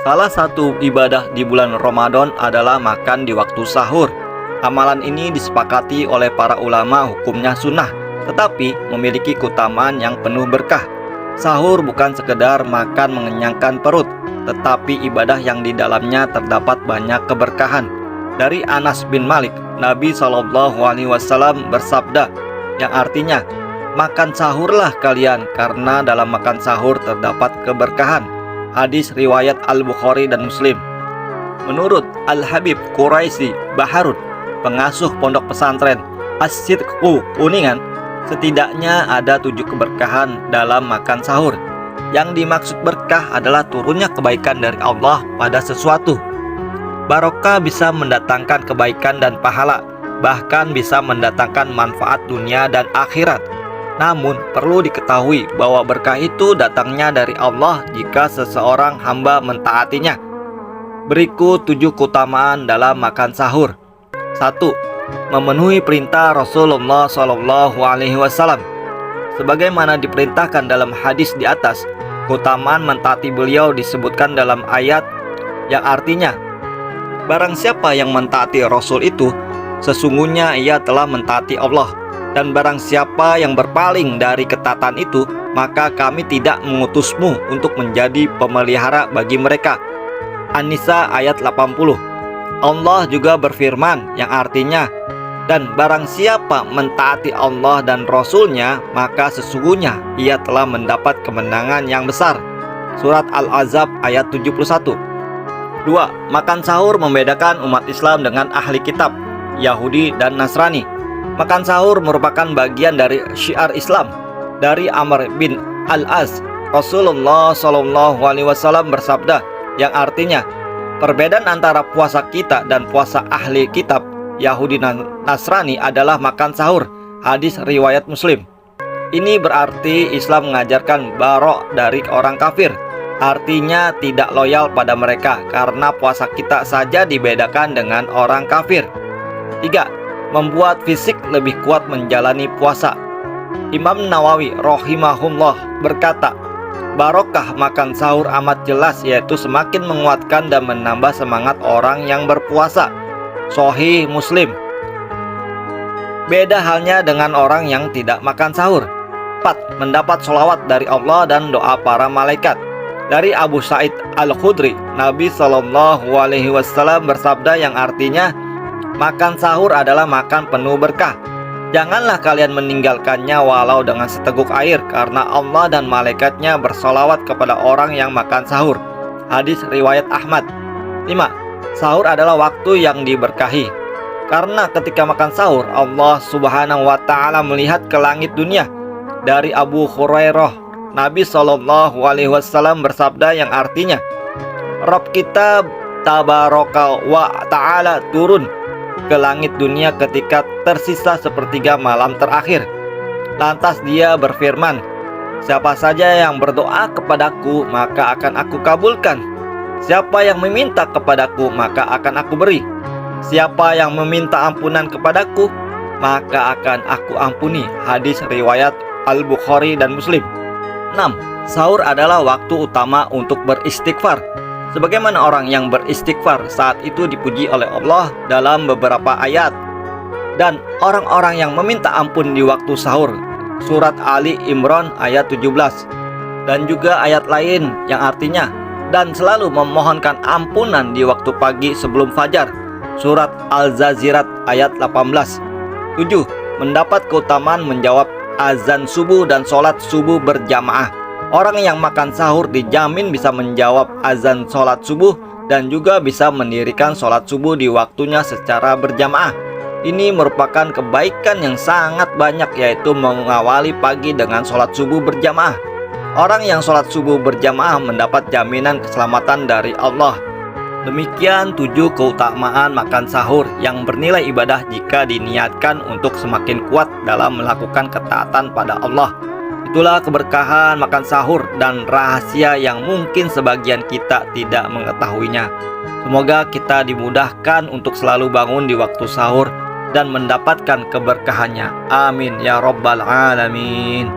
Salah satu ibadah di bulan Ramadan adalah makan di waktu sahur. Amalan ini disepakati oleh para ulama hukumnya sunnah, tetapi memiliki keutamaan yang penuh berkah. Sahur bukan sekedar makan mengenyangkan perut, tetapi ibadah yang di dalamnya terdapat banyak keberkahan. Dari Anas bin Malik, Nabi SAW bersabda, yang artinya, makan sahurlah kalian, karena dalam makan sahur terdapat keberkahan. Hadis riwayat Al-Bukhari dan Muslim. Menurut Al-Habib Quraisy Baharud, pengasuh pondok pesantren As-Sidqu Kuningan, setidaknya ada 7 keberkahan dalam makan sahur. Yang dimaksud berkah adalah turunnya kebaikan dari Allah pada sesuatu. Barokah bisa mendatangkan kebaikan dan pahala, bahkan bisa mendatangkan manfaat dunia dan akhirat. Namun perlu diketahui bahwa berkah itu datangnya dari Allah jika seseorang hamba mentaatinya. Berikut 7 keutamaan dalam makan sahur. 1. Memenuhi perintah Rasulullah SAW. Sebagaimana diperintahkan dalam hadis di atas, keutamaan mentaati beliau disebutkan dalam ayat yang artinya, barang siapa yang mentaati Rasul itu, sesungguhnya ia telah mentaati Allah. Dan barang siapa yang berpaling dari ketaatan itu, maka kami tidak mengutusmu untuk menjadi pemelihara bagi mereka. An-Nisa ayat 80. Allah juga berfirman yang artinya, dan barang siapa mentaati Allah dan Rasul-Nya, maka sesungguhnya ia telah mendapat kemenangan yang besar. Surat Al-Ahzab ayat 71. 2. Makan sahur membedakan umat Islam dengan ahli kitab, Yahudi dan Nasrani. Makan sahur merupakan bagian dari syiar Islam. Dari Amr bin Al-As, Rasulullah SAW bersabda, yang artinya, perbedaan antara puasa kita dan puasa ahli kitab, Yahudi dan Nasrani adalah makan sahur. Hadis riwayat Muslim. Ini berarti Islam mengajarkan barok dari orang kafir, artinya tidak loyal pada mereka, karena puasa kita saja dibedakan dengan orang kafir. 3. Membuat fisik lebih kuat menjalani puasa. Imam Nawawi rahimahullah berkata, barokah makan sahur amat jelas, yaitu semakin menguatkan dan menambah semangat orang yang berpuasa. Sahih Muslim. Beda halnya dengan orang yang tidak makan sahur. 4. Mendapat sholawat dari Allah dan doa para malaikat. Dari Abu Sa'id Al-Khudri, Nabi SAW bersabda yang artinya, makan sahur adalah makan penuh berkah. Janganlah kalian meninggalkannya walau dengan seteguk air, karena Allah dan malaikatnya bersolawat kepada orang yang makan sahur. Hadis riwayat Ahmad. 5. Sahur adalah waktu yang diberkahi, karena ketika makan sahur, Allah Subhanahu wa Ta'ala melihat ke langit dunia. Dari Abu Hurairah, Nabi SAW bersabda yang artinya, Rabb kita Tabaraka wa Ta'ala turun ke langit dunia ketika tersisa sepertiga malam terakhir. Lantas dia berfirman, siapa saja yang berdoa kepadaku, maka akan aku kabulkan. Siapa yang meminta kepadaku, maka akan aku beri. Siapa yang meminta ampunan kepadaku, maka akan aku ampuni. Hadis riwayat Al-Bukhari dan Muslim. 6. Sahur adalah waktu utama untuk beristighfar. Sebagaimana orang yang beristighfar saat itu dipuji oleh Allah dalam beberapa ayat. Dan orang-orang yang meminta ampun di waktu sahur, surat Ali Imran ayat 17. Dan juga ayat lain yang artinya, dan selalu memohonkan ampunan di waktu pagi sebelum fajar, surat Al-Zazirat ayat 18. 7. Mendapat keutamaan menjawab azan subuh dan sholat subuh berjamaah. Orang yang makan sahur dijamin bisa menjawab azan sholat subuh dan juga bisa mendirikan sholat subuh di waktunya secara berjamaah. Ini merupakan kebaikan yang sangat banyak, yaitu mengawali pagi dengan sholat subuh berjamaah. Orang yang sholat subuh berjamaah mendapat jaminan keselamatan dari Allah. Demikian 7 keutamaan makan sahur yang bernilai ibadah jika diniatkan untuk semakin kuat dalam melakukan ketaatan pada Allah. Itulah keberkahan makan sahur dan rahasia yang mungkin sebagian kita tidak mengetahuinya. Semoga kita dimudahkan untuk selalu bangun di waktu sahur dan mendapatkan keberkahannya. Amin ya rabbal alamin.